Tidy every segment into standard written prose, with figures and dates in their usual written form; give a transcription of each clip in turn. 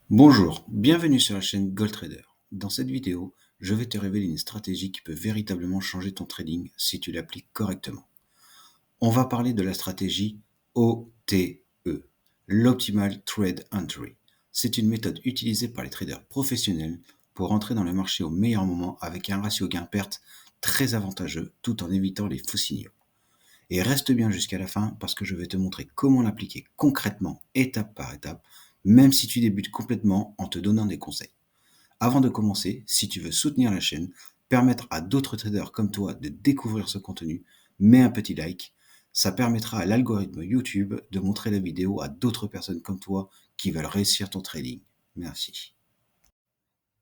Bonjour, bienvenue sur la chaîne GoldTrader. Dans cette vidéo, je vais te révéler une stratégie qui peut véritablement changer ton trading si tu l'appliques correctement. On va parler de la stratégie OTE, l'Optimal Trade Entry. C'est une méthode utilisée par les traders professionnels pour entrer dans le marché au meilleur moment avec un ratio gain-perte très avantageux tout en évitant les faux signaux. Et reste bien jusqu'à la fin parce que je vais te montrer comment l'appliquer concrètement, étape par étape, même si tu débutes complètement en te donnant des conseils. Avant de commencer, si tu veux soutenir la chaîne, permettre à d'autres traders comme toi de découvrir ce contenu, mets un petit like. Ça permettra à l'algorithme YouTube de montrer la vidéo à d'autres personnes comme toi qui veulent réussir ton trading. Merci.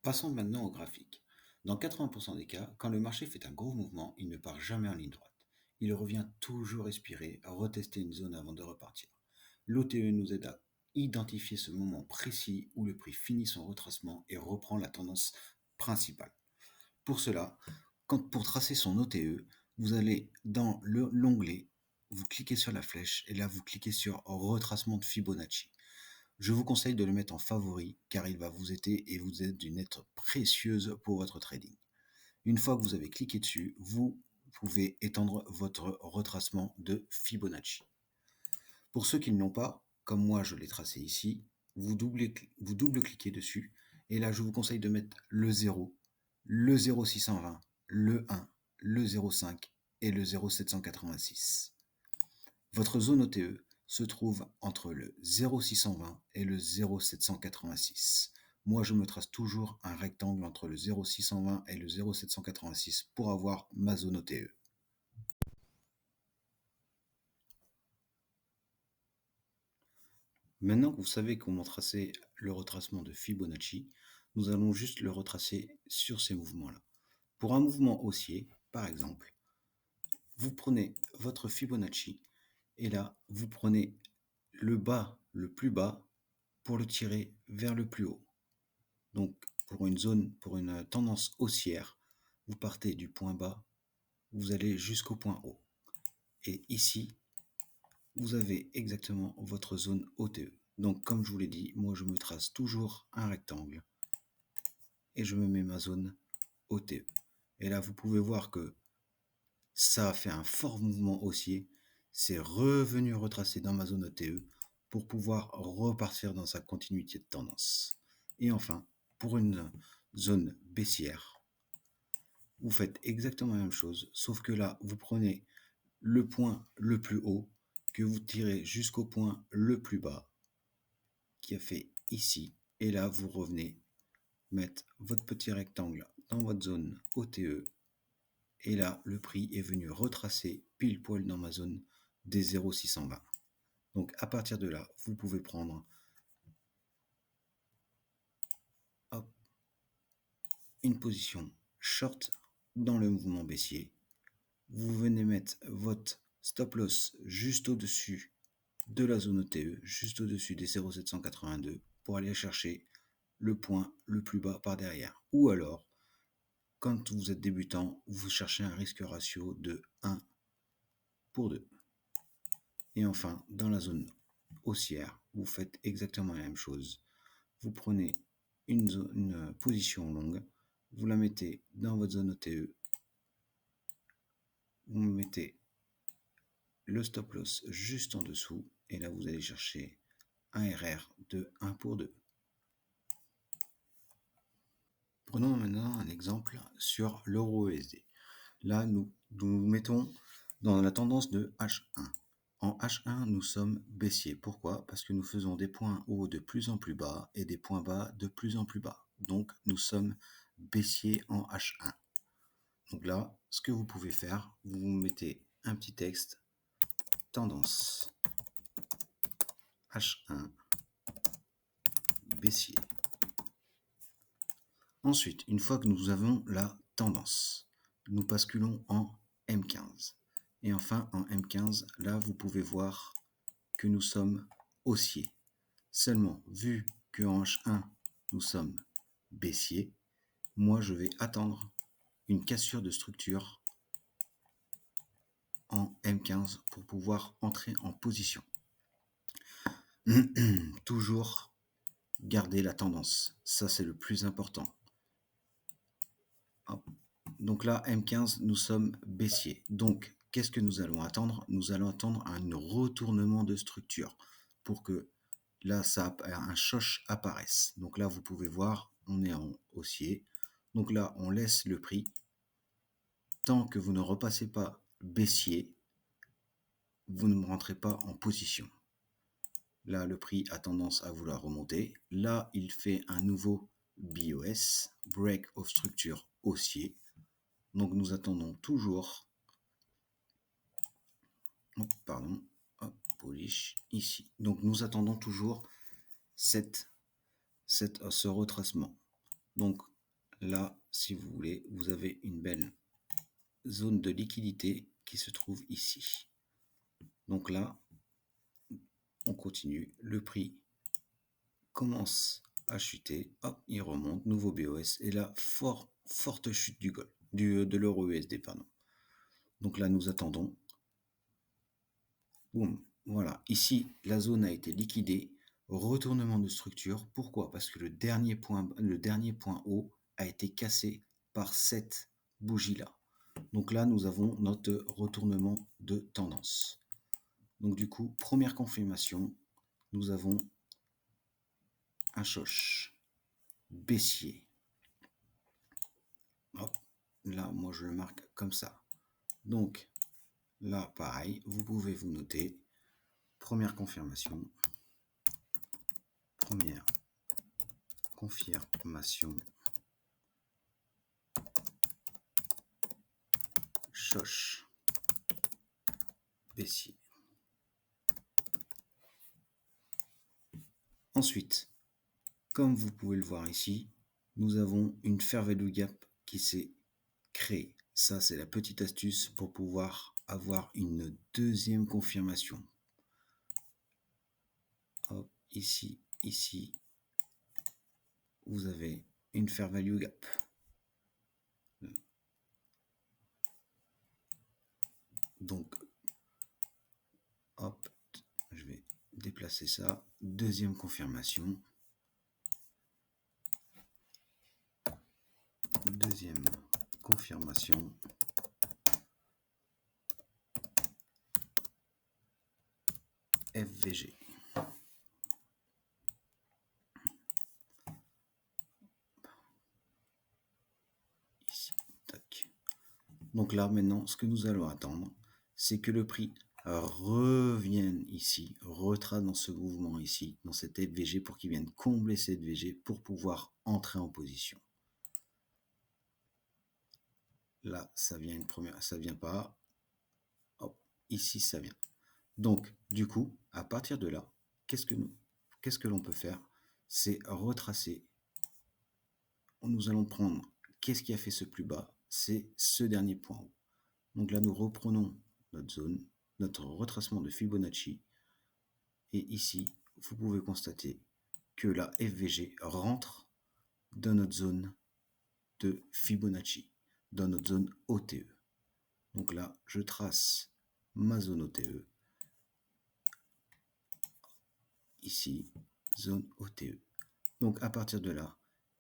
Passons maintenant au graphique. Dans 80% des cas, quand le marché fait un gros mouvement, il ne part jamais en ligne droite. Il revient toujours respirer, à retester une zone avant de repartir. L'OTE nous aide à identifier ce moment précis où le prix finit son retracement et reprend la tendance principale. Pour cela, pour tracer son OTE, vous allez dans l'onglet, vous cliquez sur la flèche et là vous cliquez sur retracement de Fibonacci. Je vous conseille de le mettre en favori car il va vous aider et vous être d'une aide précieuse pour votre trading. Une fois que vous avez cliqué dessus, vous pouvez étendre votre retracement de Fibonacci. Pour ceux qui ne l'ont pas, comme moi je l'ai tracé ici, vous double-cliquez dessus et là je vous conseille de mettre le 0, le 0,620, le 1, le 0,5 et le 0,786. Votre zone OTE se trouve entre le 0,620 et le 0,786. Moi, je me trace toujours un rectangle entre le 0,620 et le 0,786 pour avoir ma zone OTE. Maintenant que vous savez comment tracer le retracement de Fibonacci, nous allons juste le retracer sur ces mouvements-là. Pour un mouvement haussier, par exemple, vous prenez votre Fibonacci et là, vous prenez le bas, le plus bas, pour le tirer vers le plus haut. Donc, pour une tendance haussière, vous partez du point bas, vous allez jusqu'au point haut. Et ici, vous avez exactement votre zone OTE. Donc, comme je vous l'ai dit, moi, je me trace toujours un rectangle et je me mets ma zone OTE. Et là, vous pouvez voir que ça a fait un fort mouvement haussier. C'est revenu retracer dans ma zone OTE pour pouvoir repartir dans sa continuité de tendance. Et enfin, pour une zone baissière, vous faites exactement la même chose, sauf que là, vous prenez le point le plus haut, que vous tirez jusqu'au point le plus bas, qui a fait ici, et là, vous revenez mettre votre petit rectangle dans votre zone OTE, et là, le prix est venu retracer pile poil dans ma zone des 0,620. Donc, à partir de là, vous pouvez prendre une position short dans le mouvement baissier. Vous venez mettre votre stop loss juste au-dessus de la zone OTE, juste au-dessus des 0,782 pour aller chercher le point le plus bas par derrière. Ou alors, quand vous êtes débutant, vous cherchez un risque ratio de 1 pour 2. Et enfin, dans la zone haussière, vous faites exactement la même chose. Vous prenez une position longue, vous la mettez dans votre zone OTE, vous mettez le stop loss juste en dessous, et là vous allez chercher un RR de 1 pour 2. Prenons maintenant un exemple sur l'euro-USD. Là, nous mettons dans la tendance de H1. En H1, nous sommes baissiers. Pourquoi? Parce que nous faisons des points hauts de plus en plus bas et des points bas de plus en plus bas. Donc, nous sommes baissiers en H1. Donc là, ce que vous pouvez faire, vous mettez un petit texte, tendance H1 baissier. Ensuite, une fois que nous avons la tendance, nous basculons en M15. Et enfin, en M15, là, vous pouvez voir que nous sommes haussiers. Seulement, vu qu'en H1, nous sommes baissiers, moi, je vais attendre une cassure de structure en M15 pour pouvoir entrer en position. Toujours garder la tendance. Ça, c'est le plus important. Hop. Donc là, M15, nous sommes baissier. Donc, qu'est-ce que nous allons attendre? Nous allons attendre un retournement de structure pour que là, un choche apparaisse. Donc là, vous pouvez voir, on est en haussier. Donc là, on laisse le prix. Tant que vous ne repassez pas baissier, vous ne rentrez pas en position. Là, le prix a tendance à vouloir remonter. Là, il fait un nouveau BOS, Break of Structure haussier. Donc, nous attendons toujours, polish ici. Donc, nous attendons toujours ce retracement. Donc, là, si vous voulez, vous avez une belle zone de liquidité qui se trouve ici. Donc là, on continue. Le prix commence à chuter. Hop, il remonte. Nouveau BOS. Et là, forte chute de l'euro USD, pardon. Donc là, nous attendons. Boum. Voilà. Ici, la zone a été liquidée. Retournement de structure. Pourquoi? Parce que le dernier point haut a été cassé par cette bougie-là. Donc là, nous avons notre retournement de tendance. Donc du coup, première confirmation, nous avons un choche baissier. Hop, là, moi je le marque comme ça. Donc là, pareil, vous pouvez vous noter. Première confirmation. Première confirmation. Choche baissier. Ensuite, comme vous pouvez le voir ici, nous avons une fair value gap qui s'est créée. Ça, c'est la petite astuce pour pouvoir avoir une deuxième confirmation. Hop, ici, vous avez une fair value gap. Donc, hop, je vais déplacer ça. Deuxième confirmation. Deuxième confirmation. FVG. Ici, tac. Donc là, maintenant, ce que nous allons attendre, c'est que le prix revienne ici, retrace dans ce mouvement ici, dans cette FVG, pour qu'il vienne combler cette FVG pour pouvoir entrer en position. Là, ça vient une première, ça vient pas. Hop, ici, ça vient. Donc, du coup, à partir de là, qu'est-ce que l'on peut faire? C'est retracer. Nous allons prendre, qu'est-ce qui a fait ce plus bas? C'est ce dernier point haut. Donc là, nous reprenons notre zone, notre retracement de Fibonacci. Et ici, vous pouvez constater que la FVG rentre dans notre zone de Fibonacci, dans notre zone OTE. Donc là, je trace ma zone OTE. Ici, zone OTE. Donc à partir de là,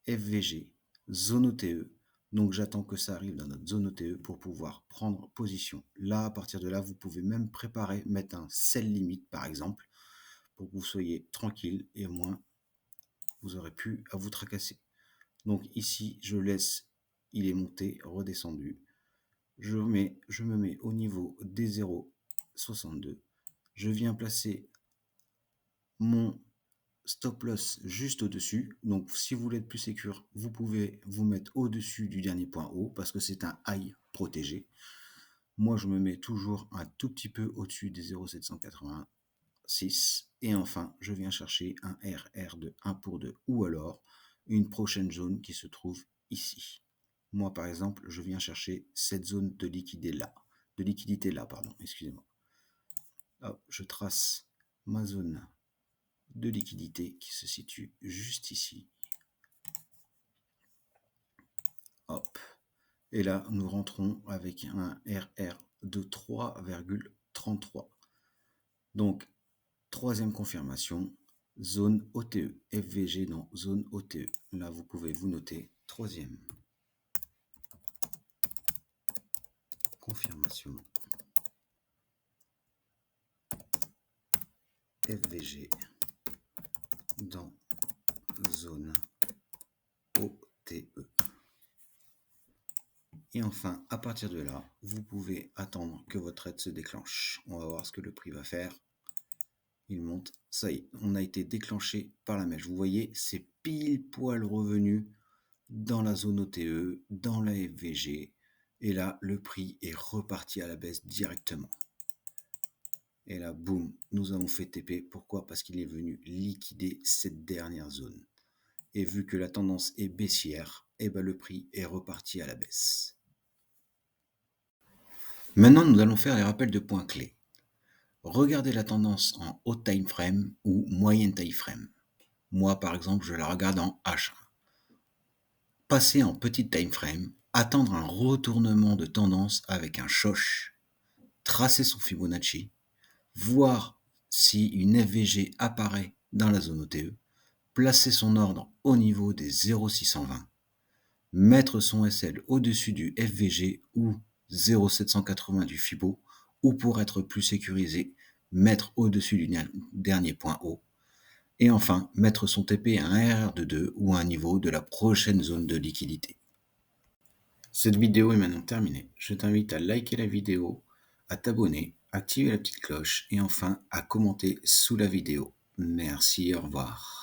FVG, zone OTE. Donc j'attends que ça arrive dans notre zone OTE pour pouvoir prendre position. Là, à partir de là, vous pouvez même préparer, mettre un sell limite par exemple, pour que vous soyez tranquille et au moins vous aurez plus à vous tracasser. Donc ici, je laisse, il est monté, redescendu. Je me mets au niveau des 0,62. Je viens placer mon stop loss juste au-dessus. Donc si vous voulez être plus sécure, vous pouvez vous mettre au-dessus du dernier point haut parce que c'est un high protégé. Moi, je me mets toujours un tout petit peu au-dessus des 0,786. Et enfin, je viens chercher un RR de 1 pour 2 ou alors une prochaine zone qui se trouve ici. Moi, par exemple, je viens chercher cette zone de liquidité là, pardon, excusez-moi. Hop, je trace ma zone de liquidité qui se situe juste ici. Hop. Et là, nous rentrons avec un RR de 3,33. Donc, troisième confirmation, Zone OTE, FVG dans zone OTE. Là, vous pouvez vous noter. Troisième. Confirmation. FVG dans zone OTE. Et enfin, à partir de là, vous pouvez attendre que votre trade se déclenche. On va voir ce que le prix va faire. Il monte. Ça y est, on a été déclenché par la mèche. Vous voyez, c'est pile poil revenu dans la zone OTE, dans la FVG. Et là, le prix est reparti à la baisse directement. Et là, boum, nous avons fait TP. Pourquoi? Parce qu'il est venu liquider cette dernière zone. Et vu que la tendance est baissière, eh ben le prix est reparti à la baisse. Maintenant, nous allons faire les rappels de points clés. Regardez la tendance en haut time frame ou moyenne time frame. Moi, par exemple, je la regarde en H1. Passer en petite time frame, attendre un retournement de tendance avec un shosh, tracer son Fibonacci, voir si une FVG apparaît dans la zone OTE, placer son ordre au niveau des 0,620, mettre son SL au-dessus du FVG ou 0,780 du Fibo, ou pour être plus sécurisé, mettre au-dessus du dernier point haut, et enfin mettre son TP à un RR de 2 ou à un niveau de la prochaine zone de liquidité. Cette vidéo est maintenant terminée. Je t'invite à liker la vidéo, à t'abonner, activer la petite cloche et enfin à commenter sous la vidéo. Merci, au revoir.